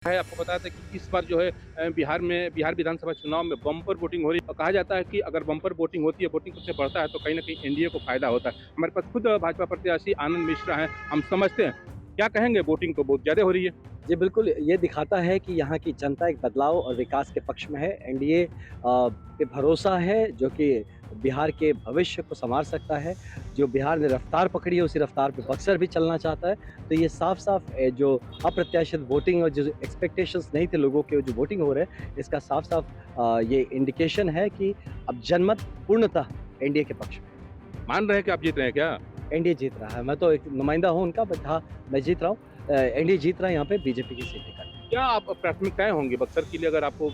है आपको बताया था कि इस बार जो है बिहार विधानसभा चुनाव में बम्पर वोटिंग हो रही है और कहा जाता है कि अगर बम्पर वोटिंग होती है, वोटिंग सबसे बढ़ता है तो कहीं न कहीं एनडीए को फायदा होता है। हमारे पास खुद भाजपा प्रत्याशी आनंद मिश्रा हैं, हम समझते हैं। क्या कहेंगे वोटिंग तो बहुत ज़्यादा हो रही है? जी, बिल्कुल, ये दिखाता है कि यहाँ की जनता एक बदलाव और विकास के पक्ष में है। एनडीए पे भरोसा है, जो कि बिहार के भविष्य को सँवार सकता है। जो बिहार ने रफ़्तार पकड़ी है, उसी रफ़्तार पे बक्सर भी चलना चाहता है। तो ये साफ-साफ जो अप्रत्याशित वोटिंग और जो एक्सपेक्टेशंस नहीं थे लोगों के, जो वोटिंग हो रहे हैं, इसका साफ-साफ ये इंडिकेशन है कि अब जनमत पूर्णतः एनडीए के पक्ष में है। मान रहे हैं कि आप जीत रहे हैं क्या? एनडीए जीत रहा है। मैं तो एक नुमाइंदा हूँ उनका, बट हाँ, मैं जीत रहा हूँ। एनडीए जीत रहा है यहाँ पे बीजेपी की सीटें करके। क्या आप प्राथमिकताएँ होंगी बक्सर के लिए अगर आपको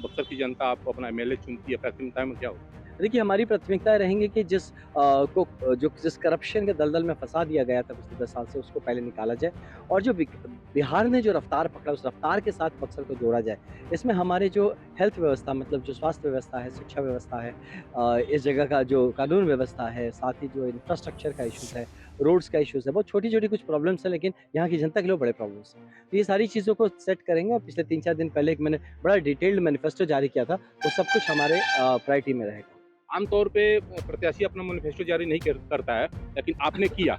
बक्सर की जनता आपको अपना एमएलए चुनती है, प्राथमिकताएँ में क्या होगी? देखिए, हमारी प्राथमिकताएँ रहेंगी कि जिस करप्शन के दलदल में फँसा दिया गया था पिछले 10 साल से, उसको पहले निकाला जाए और जो बिहार ने जो रफ़्तार पकड़ा, उस रफ़्तार के साथ बक्सर को जोड़ा जाए। इसमें हमारे जो हेल्थ व्यवस्था, मतलब जो स्वास्थ्य व्यवस्था है, शिक्षा व्यवस्था है, इस जगह का जो कानून व्यवस्था है, साथ ही जो इंफ्रास्ट्रक्चर का इश्यूज़ है, रोड्स का इश्यूज़ है, बहुत छोटी-छोटी कुछ प्रॉब्लम्स हैं, लेकिन यहाँ की जनता के लिए बड़े प्रॉब्लम्स हैं। तो ये सारी चीज़ों को सेट करेंगे और पिछले 3-4 दिन पहले एक मैंने बड़ा डिटेल्ड मैनिफेस्टो जारी किया था, वो सब कुछ हमारे प्रायोरिटी में रहेगा। आमतौर पे प्रत्याशी अपना मैनिफेस्टो जारी नहीं करता है, लेकिन आपने किया।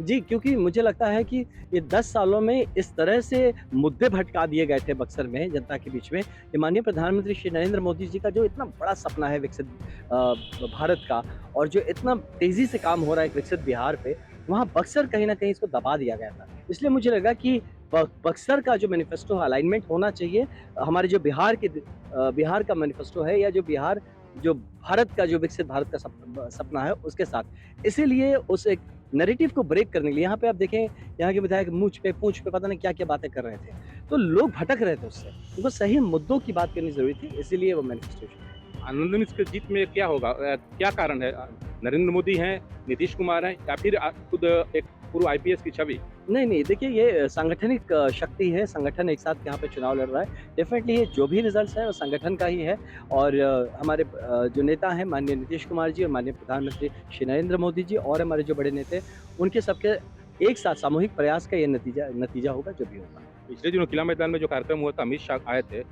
जी, क्योंकि मुझे लगता है कि ये 10 सालों में इस तरह से मुद्दे भटका दिए गए थे बक्सर में जनता के बीच में, कि माननीय प्रधानमंत्री श्री नरेंद्र मोदी जी का जो इतना बड़ा सपना है विकसित भारत का, और जो इतना तेज़ी से काम हो रहा है एक विकसित बिहार पे, वहाँ बक्सर कहीं न कहीं इसको दबा दिया गया था। इसलिए मुझे लगा कि बक्सर का जो मैनिफेस्टो अलाइनमेंट होना चाहिए, हमारे जो बिहार का मैनिफेस्टो है, या जो भारत का, जो विकसित भारत का सपना है, उसके साथ। इसीलिए उस एक नैरेटिव को ब्रेक करने के लिए, यहाँ पे आप देखें, यहाँ के विधायक पूँछ पे पता नहीं क्या-क्या बातें कर रहे थे। तो लोग भटक रहे थे उससे। उनको सही मुद्दों की बात करनी ज़रूरी थी, इसीलिए वो मैनिफेस्टेशन। आनंद मिश्र की जीत में क्या होगा? क्या कारण है? नरेंद्र मोदी हैं, नीतीश कुमार हैं या फिर खुद एक पूर्व आईपीएस की छवि? नहीं, नहीं, देखिए, ये सांगठनिक शक्ति है, संगठन एक साथ यहाँ पे चुनाव लड़ रहा है। डेफ़िनेटली ये जो भी रिज़ल्ट्स हैं वो संगठन का ही है, और हमारे जो नेता हैं माननीय नीतीश कुमार जी और माननीय प्रधानमंत्री श्री नरेंद्र मोदी जी और हमारे जो बड़े नेता हैं, उनके सबके एक साथ सामूहिक प्रयास का ये नतीजा होगा, जो भी होगा। पिछले दिनों किला मैदान में जो कार्यक्रम हुआ था, अमित शाह आए थे।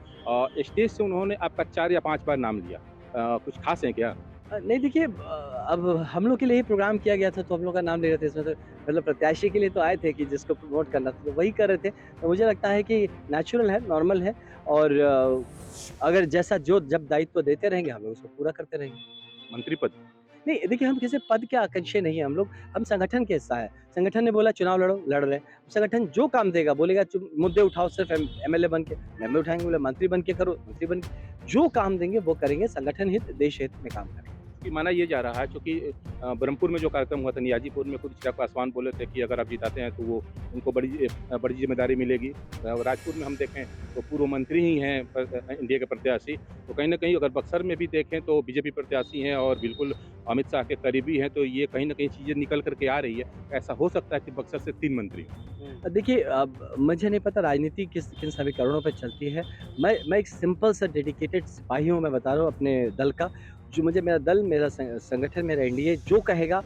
स्टेज से उन्होंने आपका 4 या 5 बार नाम लिया। कुछ खास है क्या? नहीं, देखिए, अब हम लोग के लिए ही प्रोग्राम किया गया था, तो हम लोग का नाम ले रहे थे इसमें, तो मतलब प्रत्याशी के लिए तो आए थे कि जिसको प्रमोट करना था, तो वही कर रहे थे। तो मुझे लगता है कि नेचुरल है, नॉर्मल है, और अगर जैसा जो जब दायित्व देते रहेंगे, हम लोग उसको पूरा करते रहेंगे। मंत्री पद? नहीं, देखिए, हम किसी पद के आकांक्षी नहीं हैं हम लोग, हम संगठन के हिस्सा हैं। संगठन ने बोला चुनाव लड़ो, लड़ रहे हैं। संगठन जो काम देगा, बोलेगा मुद्दे उठाओ सिर्फ एमएलए बन के, एमएलए उठाएँगे, बोले मंत्री बन के करो, मंत्री बन के। जो काम देंगे वो करेंगे, संगठन हित, देश हित में काम करेंगे। कि माना ये जा रहा है क्योंकि ब्रह्मपुर में जो कार्यक्रम हुआ था, नियाजीपुर में खुद चिराग पासवान बोले थे कि अगर आप जिताते हैं तो वो उनको बड़ी जिम्मेदारी मिलेगी। राजपुर में हम देखें तो पूर्व मंत्री ही हैं एनडीए के प्रत्याशी। तो कहीं न कहीं अगर बक्सर में भी देखें तो बीजेपी प्रत्याशी हैं और बिल्कुल अमित शाह के करीबी हैं, तो ये कहीं न कहीं चीज़ें निकल कर के आ रही है। ऐसा हो सकता है कि बक्सर से 3 मंत्री हों। देखिए, अब मुझे नहीं पता राजनीति किन समीकरणों पे चलती है। मैं एक सिंपल सा डेडिकेटेड सिपाही हूँ, मैं बता रहा हूँ अपने दल का। जो मुझे, मेरा दल, मेरा संगठन, मेरा एनडीए जो कहेगा,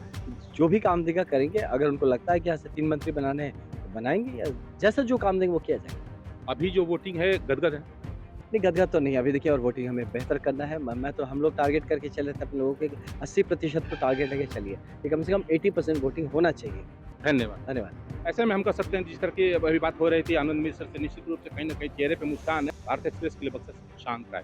जो भी काम देगा करेंगे। अगर उनको लगता है कि यहाँ से 3 मंत्री बनाने हैं, तो बनाएँगे, या जैसा जो काम देंगे वो किया जाएगा। अभी जो वोटिंग है गदगद है। नहीं, गदगद तो नहीं, अभी देखिए, और वोटिंग हमें बेहतर करना है। मैं तो, हम लोग टारगेट करके चले थे अपने लोगों के 80% को टारगेट लेके चलिए, कि कम से कम 80% वोटिंग होना चाहिए। धन्यवाद। धन्यवाद। ऐसे में हम कह सकते हैं जिस तरह की अभी बात हो रही थी आनंद मिश्र से, निश्चित रूप से कहीं न कहीं चेहरे पे मुस्कान है। भारत एक्सप्रेस के लिए बक्सर से शांत राय।